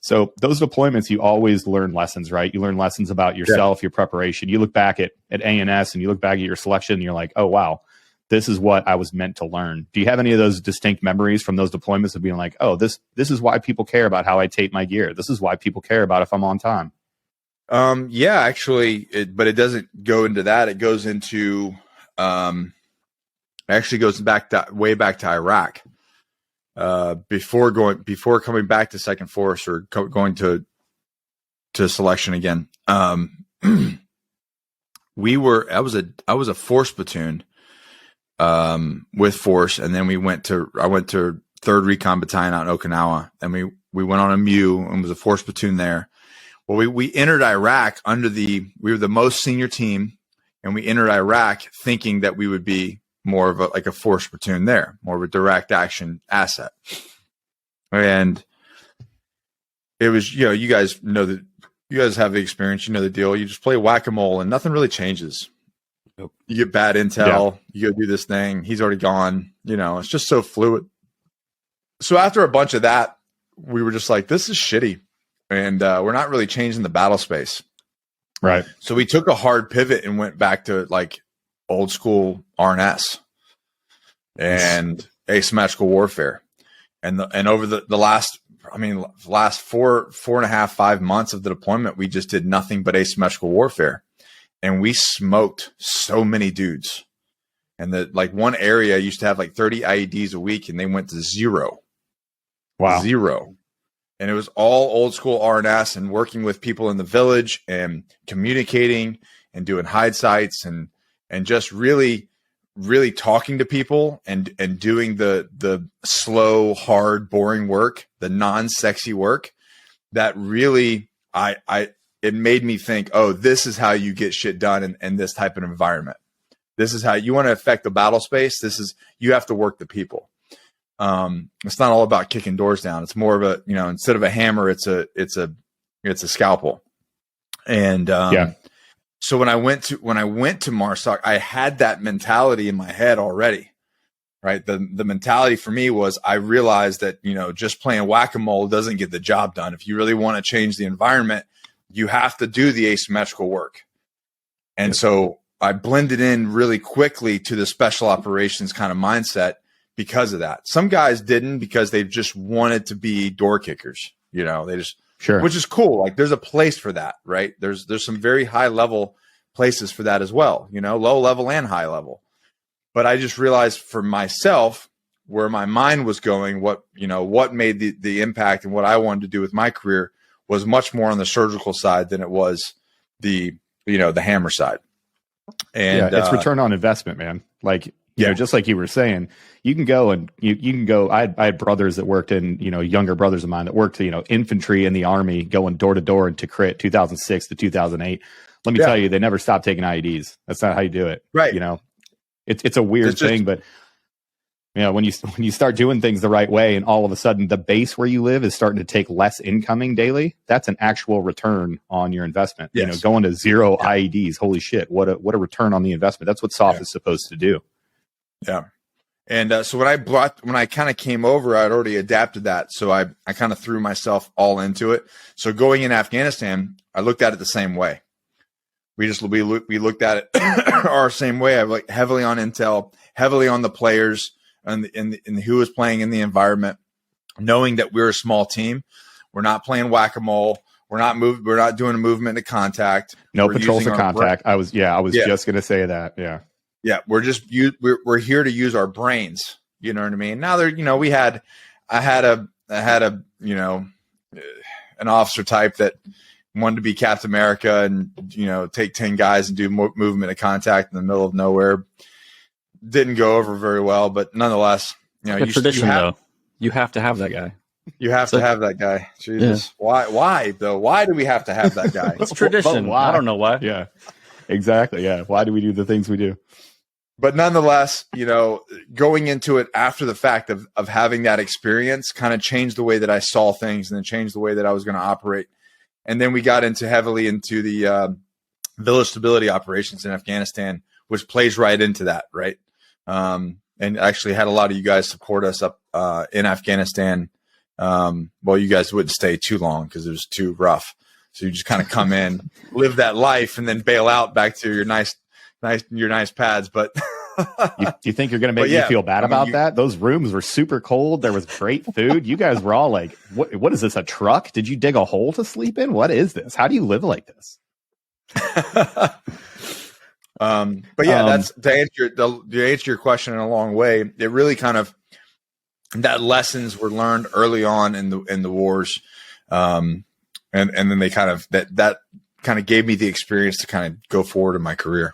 So those deployments, you always learn lessons, right? You learn lessons about yourself, your preparation. You look back at A&S and you look back at your selection and you're like, oh, wow, this is what I was meant to learn. Do you have any of those distinct memories from those deployments of being like, oh, this is why people care about how I tape my gear. This is why people care about if I'm on time. Yeah, actually, but it doesn't go into that. It goes into, actually goes way back to Iraq. Before coming back to Second Force or going to selection again. I was a force platoon, with force. And then I went to 3rd Recon Battalion out in Okinawa, and we went on a MEU and was a force platoon there. Well, we entered Iraq we were the most senior team, and we entered Iraq thinking that we would be more of a force platoon there, more of a direct action asset. And it was, you guys know that you guys have the experience, you know the deal. You just play whack-a-mole and nothing really changes. Nope. You get bad intel, you go do this thing, he's already gone, it's just so fluid. So after a bunch of that, we were just like, this is shitty. And we're not really changing the battle space. Right. So we took a hard pivot and went back to like old school RNS and asymmetrical warfare. And over the last 4.5 months of the deployment, we just did nothing but asymmetrical warfare. And we smoked so many dudes. And one area used to have like 30 IEDs a week, and they went to 0. Wow. 0. And it was all old school RNS and working with people in the village and communicating and doing hide sites and just really, really talking to people and doing the slow, hard, boring work, the non-sexy work that really, it made me think, oh, this is how you get shit done in this type of environment. This is how you want to affect the battle space. You have to work the people. It's not all about kicking doors down. It's more of a, instead of a hammer, it's a scalpel. And, so when I went to MARSOC, I had that mentality in my head already, right? The mentality for me was, I realized that, just playing whack-a-mole doesn't get the job done. If you really want to change the environment, you have to do the asymmetrical work. And so I blended in really quickly to the special operations kind of mindset because of that. Some guys didn't, because they just wanted to be door kickers, they just, sure, which is cool. Like there's a place for that, right? There's some very high level places for that as well, low level and high level. But I just realized for myself where my mind was going, what made the impact and what I wanted to do with my career was much more on the surgical side than it was the hammer side. And it's return on investment, man. Like, just like you were saying, you can go and you can go. I had brothers that worked in, younger brothers of mine that worked, infantry in the Army, going door to door into crit 2006 to 2008. Let me tell you, they never stopped taking IEDs. That's not how you do it. Right. It's a weird thing, but when you start doing things the right way, and all of a sudden the base where you live is starting to take less incoming daily, that's an actual return on your investment. Yes. Going to 0 IEDs. Holy shit. What a return on the investment. That's what SOF is supposed to do. Yeah. And so when I kind of came over, I'd already adapted that. So I kind of threw myself all into it. So going in Afghanistan, I looked at it the same way. We looked at it our same way. I like heavily on intel, heavily on the players and who was playing in the environment, knowing that we're a small team. We're not playing whack-a-mole. We're not doing a movement to contact. No patrols of contact. I was just going to say that. Yeah. Yeah, we're here to use our brains. You know what I mean? Now I had an officer type that wanted to be Captain America and take 10 guys and do movement of contact in the middle of nowhere. Didn't go over very well, but nonetheless, tradition though. You have to have that guy. You have to have that guy. Jesus, yeah. Why though? Why do we have to have that guy? It's tradition. I don't know why. Yeah, exactly. Yeah, why do we do the things we do? But nonetheless, going into it after the fact of having that experience kind of changed the way that I saw things, and then changed the way that I was going to operate. And then we got heavily into the village stability operations in Afghanistan, which plays right into that, right? And actually had a lot of you guys support us up in Afghanistan Well, you guys wouldn't stay too long because it was too rough. So you just kind of come in, live that life, and then bail out back to your nice pads. But you think you're going to make me feel bad about that? Those rooms were super cold. There was great food. You guys were all like, what is this, a truck? Did you dig a hole to sleep in? What is this? How do you live like this? But yeah, that's to answer your question in a long way. It really kind of, that lessons were learned early on in the wars. And then they kind of, that kind of gave me the experience to kind of go forward in my career.